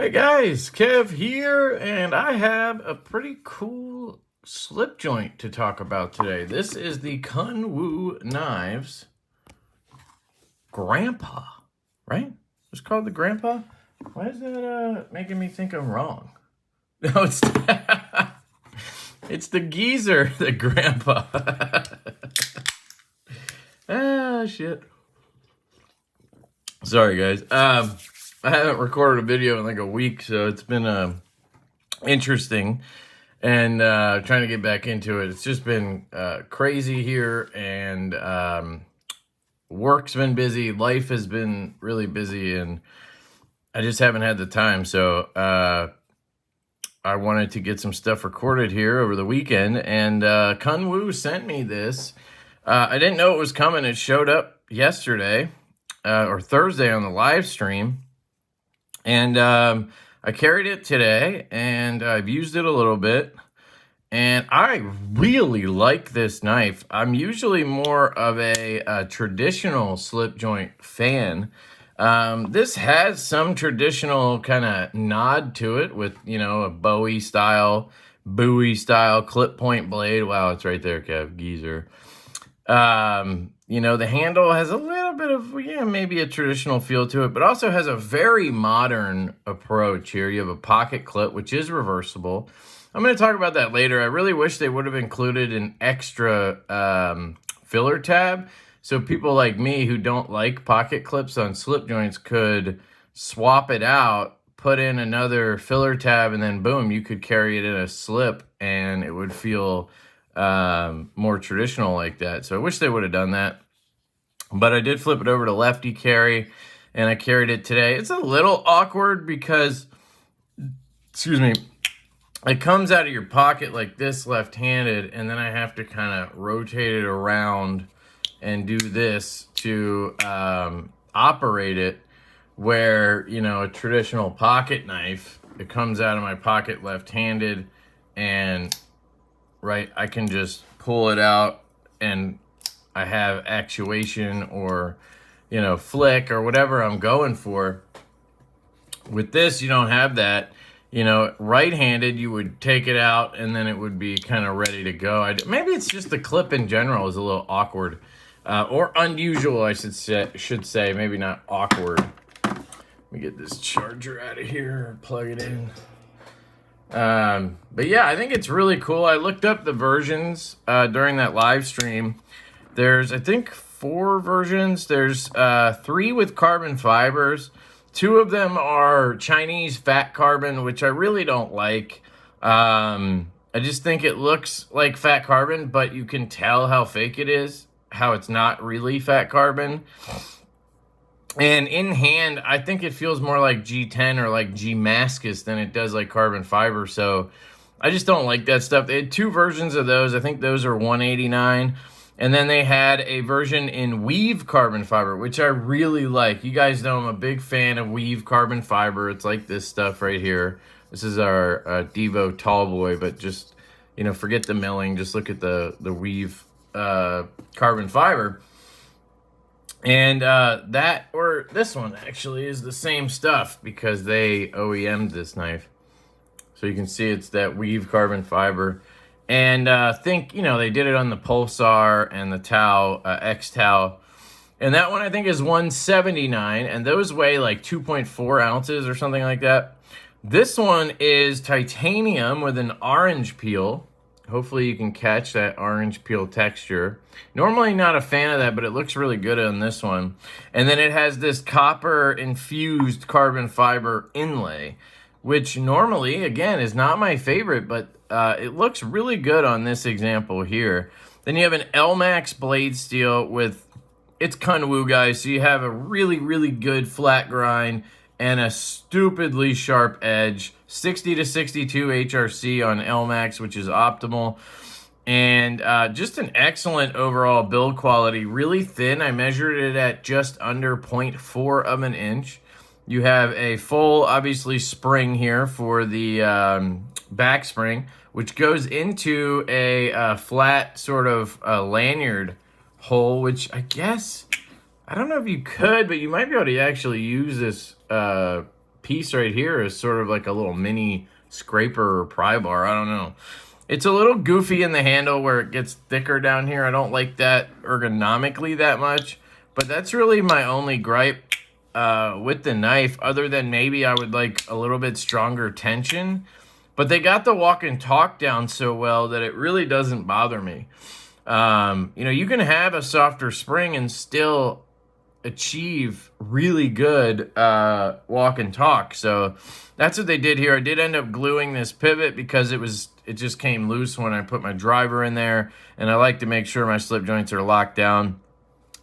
Hey guys, Kev here, and I have a pretty cool slip joint to talk about today. This is the Kunwu knives Grandpa, right? It's called the Grandpa? Why is that making me think I'm wrong? No, it's the geezer, the Grandpa. Ah, shit. Sorry, guys. I haven't recorded a video in like a week, so it's been interesting and trying to get back into it. It's just been crazy here, and work's been busy. Life has been really busy, and I just haven't had the time. So I wanted to get some stuff recorded here over the weekend, and Kunwu sent me this. I didn't know it was coming. It showed up yesterday or Thursday on the live stream. And I carried it today, and I've used it a little bit, and I really like this knife. I'm usually more of a traditional slip joint fan. This has some traditional kind of nod to it with, you know, a Bowie style clip point blade. Wow, it's right there, Kev, geezer. You know, the handle has a little bit of, maybe a traditional feel to it, but also has a very modern approach here. You have a pocket clip, which is reversible. I'm going to talk about that later. I really wish they would have included an extra filler tab, so people like me who don't like pocket clips on slip joints could swap it out, put in another filler tab, and then boom, you could carry it in a slip, and it would feel more traditional like that. So I wish they would have done that, but I did flip it over to lefty carry, and I carried it today. It's a little awkward because, excuse me, it comes out of your pocket like this left-handed, and then I have to kind of rotate it around and do this to operate it, where, you know, a traditional pocket knife, it comes out of my pocket left-handed, and right, I can just pull it out and I have actuation or, you know, flick or whatever I'm going for. With this, you don't have that. You know, right-handed, you would take it out and then it would be kind of ready to go. Maybe it's just the clip in general is a little awkward or unusual, I should say. Maybe not awkward. Let me get this charger out of here, plug it in. But yeah, I think it's really cool. I looked up the versions during that live stream. There's, I think, 4 versions. There's 3 with carbon fibers. 2 of them are Chinese fat carbon, which I really don't like. I just think it looks like fat carbon, but you can tell how fake it is, how it's not really fat carbon. And in hand, I think it feels more like G10 or like G-Mascus than it does like carbon fiber. So I just don't like that stuff. They had 2 versions of those. I think those are $189. And then they had a version in weave carbon fiber, which I really like. You guys know I'm a big fan of weave carbon fiber. It's like this stuff right here. This is our Divo tall boy, but just, you know, forget the milling. Just look at the weave carbon fiber. And that, or this one actually, is the same stuff because they OEM'd this knife. So you can see it's that weave carbon fiber. And think, you know, they did it on the Pulsar and the Tau, X-Tau. And that one I think is $179, and those weigh like 2.4 ounces or something like that. This one is titanium with an orange peel. Hopefully you can catch that orange peel texture. Normally not a fan of that, but it looks really good on this one. And then it has this copper infused carbon fiber inlay, which normally, again, is not my favorite, but it looks really good on this example here. Then you have an LMAX blade steel with, it's Kunwu, guys, so you have a really, really good flat grind and a stupidly sharp edge. 60 to 62 HRC on LMAX, which is optimal. And just an excellent overall build quality. Really thin. I measured it at just under 0.4 of an inch. You have a full, obviously, spring here for the back spring, which goes into a flat sort of lanyard hole, which I guess, I don't know if you could, but you might be able to actually use this piece right here is sort of like a little mini scraper or pry bar. I don't know. It's a little goofy in the handle where it gets thicker down here. I don't like that ergonomically that much, but that's really my only gripe with the knife, other than maybe I would like a little bit stronger tension. But they got the walk and talk down so well that it really doesn't bother me. You know, you can have a softer spring and still achieve really good walk and talk. So that's what they did here. I did end up gluing this pivot because it just came loose when I put my driver in there, and I like to make sure my slip joints are locked down.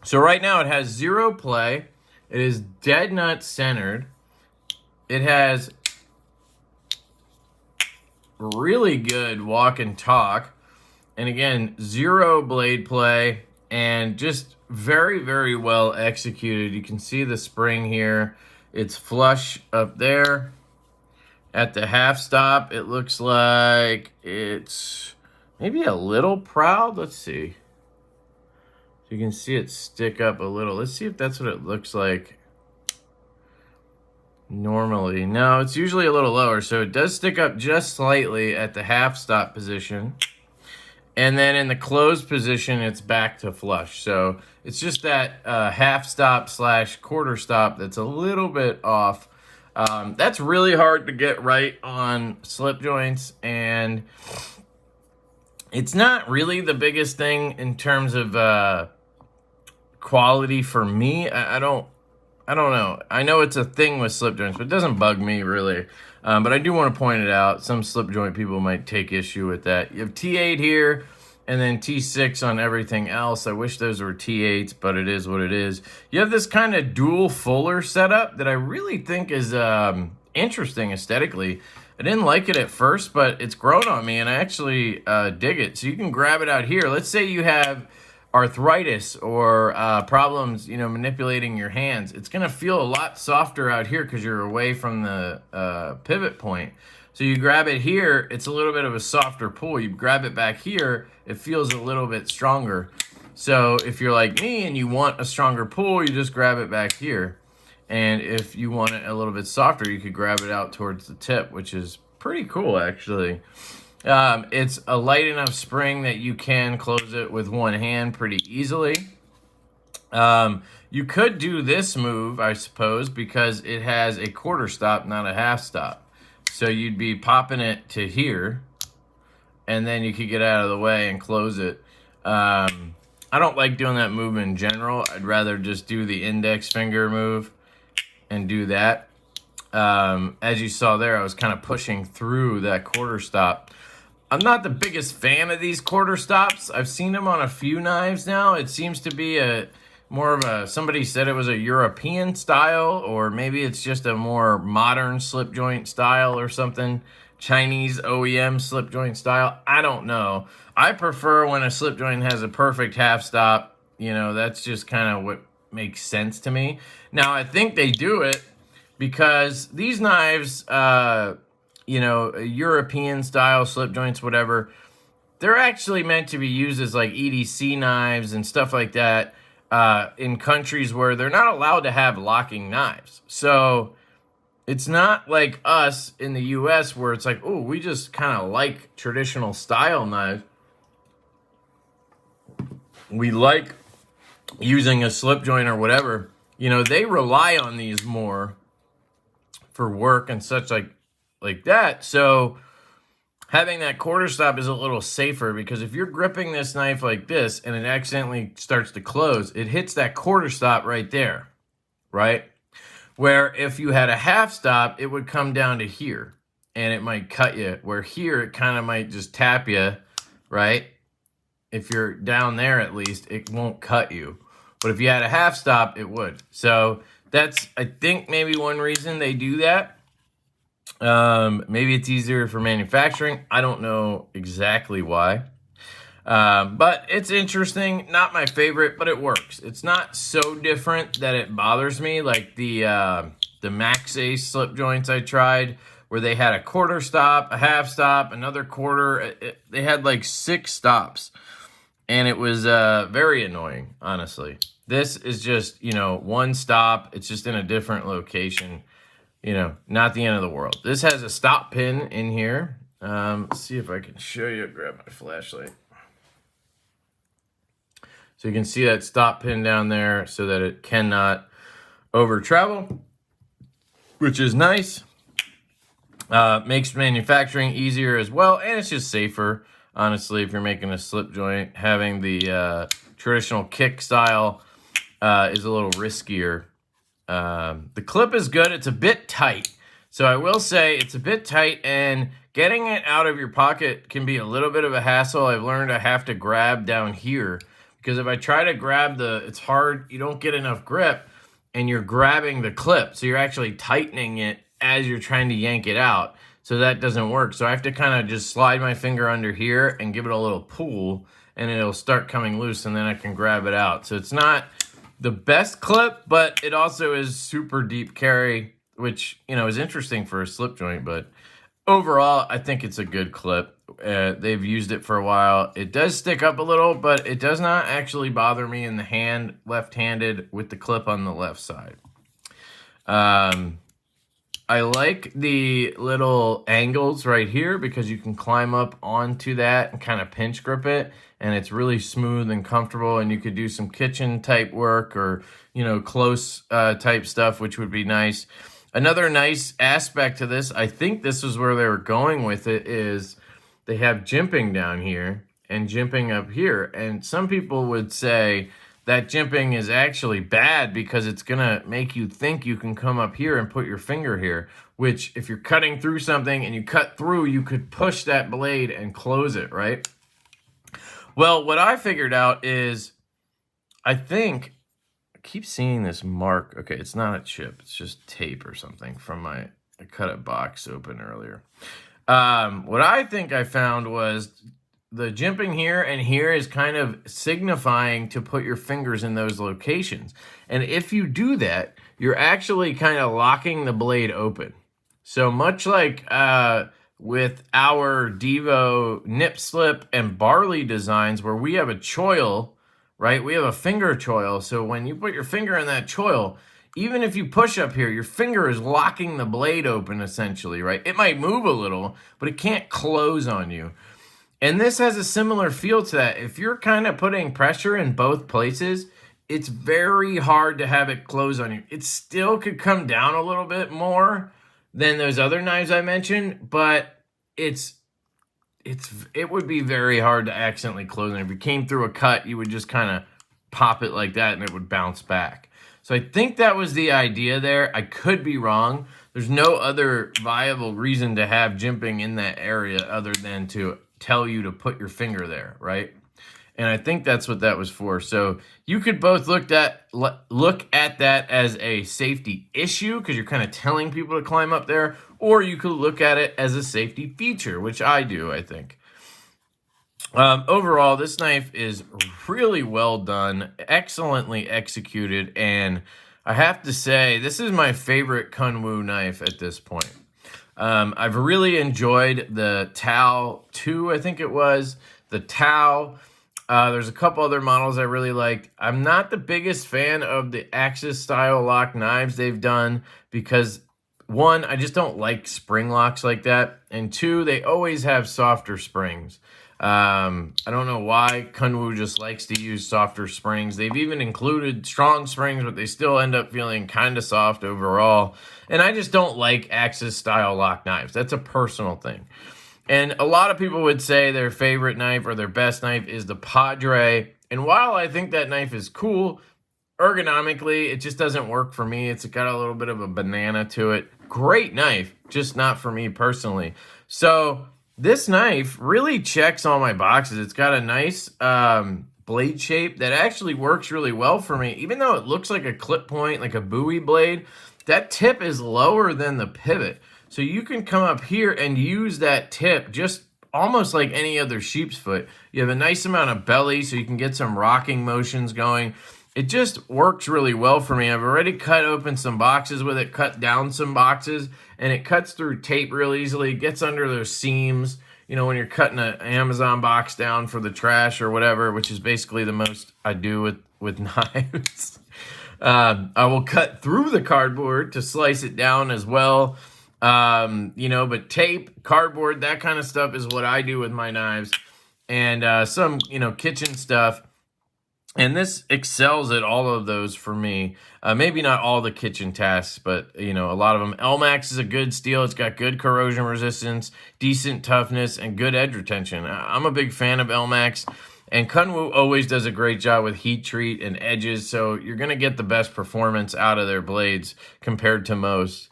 So right now it has 0 play. It is dead nut centered. It has really good walk and talk. And again, 0 blade play, and just very, very well executed. You can see the spring here. It's flush up there. At the half stop, it looks like it's maybe a little proud. Let's see. You can see it stick up a little. Let's see if that's what it looks like normally. No, it's usually a little lower, so it does stick up just slightly at the half stop position. And then in the closed position, it's back to flush. So it's just that half stop / quarter stop that's a little bit off. That's really hard to get right on slip joints, and it's not really the biggest thing in terms of quality for me. I don't know. I know it's a thing with slip joints, but it doesn't bug me really. But I do want to point it out. Some slip joint people might take issue with that. You have T8 here, and then T6 on everything else. I wish those were T8s, but it is what it is. You have this kind of dual fuller setup that I really think is interesting aesthetically. I didn't like it at first, but it's grown on me, and I actually dig it. So you can grab it out here. Let's say you have arthritis or problems, you know, manipulating your hands. It's going to feel a lot softer out here because you're away from the pivot point. So you grab it here, it's a little bit of a softer pull. You grab it back here, it feels a little bit stronger. So if you're like me and you want a stronger pull, you just grab it back here. And if you want it a little bit softer, you could grab it out towards the tip, which is pretty cool actually. It's a light enough spring that you can close it with one hand pretty easily. You could do this move, I suppose, because it has a quarter stop, not a half stop. So you'd be popping it to here, and then you could get out of the way and close it. I don't like doing that move in general. I'd rather just do the index finger move and do that. As you saw there, I was kind of pushing through that quarter stop. I'm not the biggest fan of these quarter stops. I've seen them on a few knives now. It seems to be more of a, somebody said it was a European style, or maybe it's just a more modern slip joint style or something. Chinese OEM slip joint style. I don't know. I prefer when a slip joint has a perfect half stop. You know, that's just kind of what makes sense to me. Now, I think they do it because these knives, you know, European style slip joints, whatever, they're actually meant to be used as like EDC knives and stuff like that in countries where they're not allowed to have locking knives. So it's not like us in the US where it's like, oh, we just kind of like traditional style knives. We like using a slip joint or whatever. You know, they rely on these more for work and such like that. So having that quarter stop is a little safer, because if you're gripping this knife like this and it accidentally starts to close, it hits that quarter stop right there, right? Where if you had a half stop, it would come down to here and it might cut you. Where here, it kind of might just tap you, right? If you're down there, at least, it won't cut you. But if you had a half stop, it would. So that's, I think, maybe one reason they do that. Maybe it's easier for manufacturing. I don't know exactly why. But it's interesting. Not my favorite, but it works. It's not so different that it bothers me, like the Max Ace slip joints I tried, where they had a quarter stop, a half stop, another quarter. They had like 6 stops, and it was very annoying, honestly. This is just, you know, one stop. It's just in a different location. you know, not the end of the world. This has a stop pin in here. Let's see if I can show you. Grab my flashlight. So you can see that stop pin down there so that it cannot over travel, which is nice. Makes manufacturing easier as well, and it's just safer. Honestly, if you're making a slip joint, having the traditional kick style is a little riskier. The clip is good. It's a bit tight. So I will say it's a bit tight, and getting it out of your pocket can be a little bit of a hassle. I've learned I have to grab down here, because if I try to grab it's hard, you don't get enough grip, and you're grabbing the clip. So you're actually tightening it as you're trying to yank it out. So that doesn't work. So I have to kind of just slide my finger under here and give it a little pull, and it'll start coming loose, and then I can grab it out. So it's not the best clip, but it also is super deep carry, which, you know, is interesting for a slip joint. But overall, I think it's a good clip. They've used it for a while. It does stick up a little, but it does not actually bother me in the hand, left-handed, with the clip on the left side. I like the little angles right here because you can climb up onto that and kind of pinch grip it, and it's really smooth and comfortable, and you could do some kitchen type work or, you know, close type stuff, which would be nice. Another nice aspect to this, I think this is where they were going with it, is they have jimping down here and jimping up here, and some people would say that jimping is actually bad because it's going to make you think you can come up here and put your finger here, which if you're cutting through something and you cut through, you could push that blade and close it, right? Well, what I figured out is, I keep seeing this mark. Okay, it's not a chip. It's just tape or something from I cut a box open earlier. What I think I found was the jimping here and here is kind of signifying to put your fingers in those locations. And if you do that, you're actually kind of locking the blade open. So much like with our Divo nip slip and barley designs, where we have a choil, right? We have a finger choil. So when you put your finger in that choil, even if you push up here, your finger is locking the blade open essentially, right? It might move a little, but it can't close on you. And this has a similar feel to that. If you're kind of putting pressure in both places, it's very hard to have it close on you. It still could come down a little bit more than those other knives I mentioned, but it would be very hard to accidentally close it. If you came through a cut, you would just kind of pop it like that and it would bounce back. So I think that was the idea there. I could be wrong. There's no other viable reason to have jimping in that area other than to tell you to put your finger there, right? And I think that's what that was for. So you could both look at that as a safety issue because you're kind of telling people to climb up there, or you could look at it as a safety feature, which I do, I think. Overall, this knife is really well done, excellently executed, and I have to say, this is my favorite Kunwu knife at this point. I've really enjoyed the Tau 2, I think it was. The Tau. There's a couple other models I really liked. I'm not the biggest fan of the Axis style lock knives they've done because, one, I just don't like spring locks like that. And two, they always have softer springs. I don't know why Kunwu just likes to use softer springs. They've even included strong springs, but they still end up feeling kind of soft overall. And I just don't like Axis style lock knives. That's a personal thing. And a lot of people would say their favorite knife or their best knife is the Padre. And while I think that knife is cool, ergonomically, it just doesn't work for me. It's got a little bit of a banana to it. Great knife, just not for me personally. So this knife really checks all my boxes. It's got a nice blade shape that actually works really well for me. Even though it looks like a clip point, like a Bowie blade, that tip is lower than the pivot. So you can come up here and use that tip just almost like any other sheep's foot. You have a nice amount of belly so you can get some rocking motions going. It just works really well for me. I've already cut open some boxes with it, cut down some boxes, and it cuts through tape real easily. It gets under those seams, you know, when you're cutting an Amazon box down for the trash or whatever, which is basically the most I do with knives. I will cut through the cardboard to slice it down as well. But tape, cardboard, that kind of stuff is what I do with my knives. And some, kitchen stuff. And this excels at all of those for me. Maybe not all the kitchen tasks, but, a lot of them. LMAX is a good steel. It's got good corrosion resistance, decent toughness, and good edge retention. I'm a big fan of LMAX. And Kunwu always does a great job with heat treat and edges, so you're going to get the best performance out of their blades compared to most.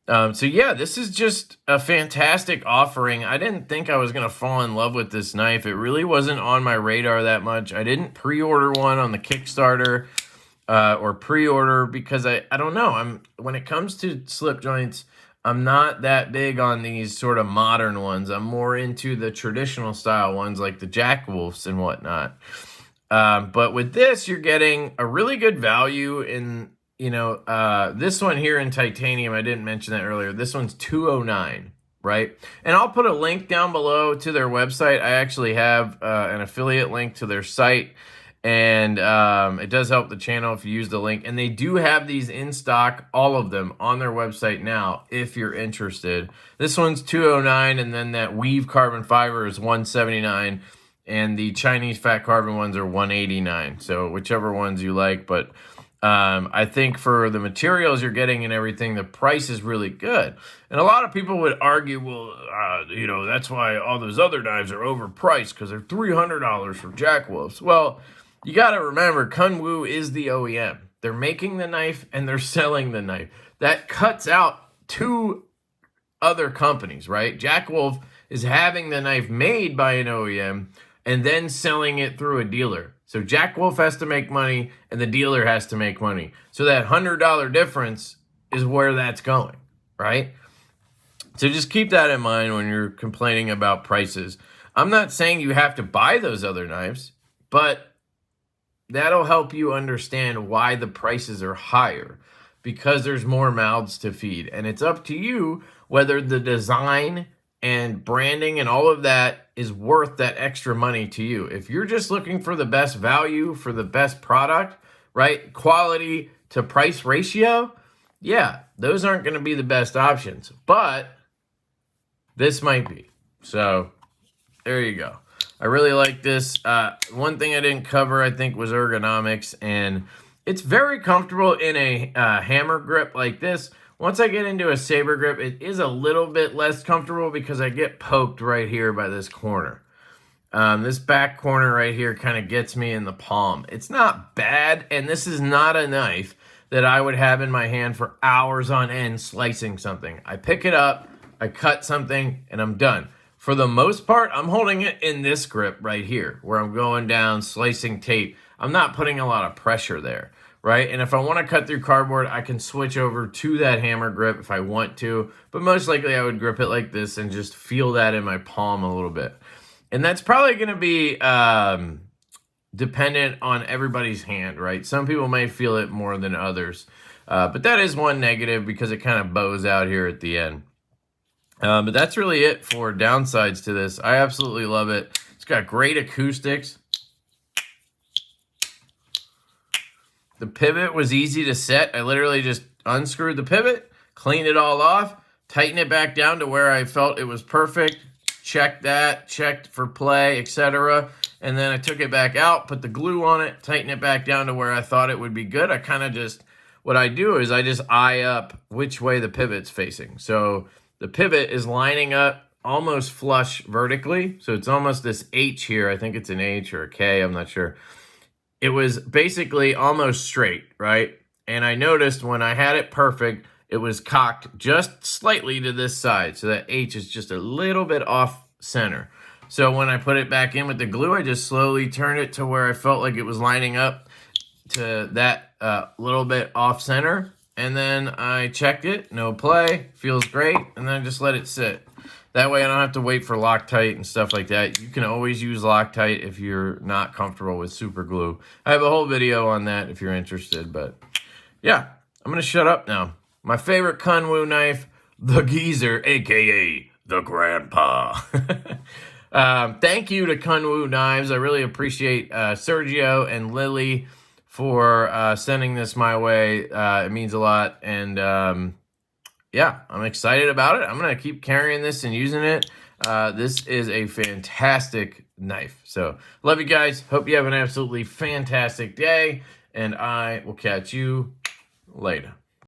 This is just a fantastic offering. I didn't think I was going to fall in love with this knife. It really wasn't on my radar that much. I didn't pre-order one on the Kickstarter or pre-order because I don't know. When it comes to slip joints, I'm not that big on these sort of modern ones. I'm more into the traditional style ones like the Jack Wolfs and whatnot. But with this, you're getting a really good value in... this one here in titanium, I didn't mention that earlier. This one's $209, right? And I'll put a link down below to their website. I actually have an affiliate link to their site, and it does help the channel if you use the link. And they do have these in stock, all of them, on their website now, if you're interested. This one's $209, and then that weave carbon fiber is $179, and the Chinese fat carbon ones are $189. So whichever ones you like, but... I think for the materials you're getting and everything, the price is really good. And a lot of people would argue, well, that's why all those other knives are overpriced because they're $300 for Jack Wolfs. Well, you got to remember, Kunwu is the OEM. They're making the knife and they're selling the knife. That cuts out two other companies, right? Jack Wolf is having the knife made by an OEM and then selling it through a dealer. So Jack Wolf has to make money, and the dealer has to make money. So that $100 difference is where that's going, right? So just keep that in mind when you're complaining about prices. I'm not saying you have to buy those other knives, but that'll help you understand why the prices are higher, because there's more mouths to feed. And it's up to you whether the design and branding and all of that is worth that extra money to you. If you're just looking for the best value, for the best product, right? Quality to price ratio, yeah, those aren't going to be the best options. But this might be. So there you go. I really like this. One thing I didn't cover, I think, was ergonomics. And it's very comfortable in a hammer grip like this. Once I get into a saber grip, it is a little bit less comfortable because I get poked right here by this corner. This back corner right here kind of gets me in the palm. It's not bad, and this is not a knife that I would have in my hand for hours on end slicing something. I pick it up, I cut something, and I'm done. For the most part, I'm holding it in this grip right here, where I'm going down, slicing tape. I'm not putting a lot of pressure there. Right? And if I want to cut through cardboard, I can switch over to that hammer grip if I want to. But most likely I would grip it like this and just feel that in my palm a little bit. And that's probably going to be dependent on everybody's hand, right? Some people may feel it more than others. But that is one negative because it kind of bows out here at the end. But that's really it for downsides to this. I absolutely love it. It's got great acoustics. The pivot was easy to set. I literally just unscrewed the pivot, cleaned it all off, tightened it back down to where I felt it was perfect, checked that, checked for play, etc. And then I took it back out, put the glue on it, tightened it back down to where I thought it would be good. I kind of just, what I do is I just eye up which way the pivot's facing. So the pivot is lining up almost flush vertically. So it's almost this H here. I think it's an H or a K, I'm not sure. It was basically almost straight, right? And I noticed when I had it perfect, it was cocked just slightly to this side. So that H is just a little bit off center. So when I put it back in with the glue, I just slowly turned it to where I felt like it was lining up to that little bit off center. And then I checked it, no play, feels great. And then I just let it sit. That way I don't have to wait for Loctite and stuff like that. You can always use Loctite if you're not comfortable with super glue. I have a whole video on that if you're interested. But yeah, I'm going to shut up now. My favorite Kunwu knife, the Geezer, a.k.a. the Grandpa. Thank you to Kunwu Knives. I really appreciate Sergio and Lily for sending this my way. It means a lot. And yeah, I'm excited about it. I'm going to keep carrying this and using it. This is a fantastic knife. So love you guys. Hope you have an absolutely fantastic day. And I will catch you later.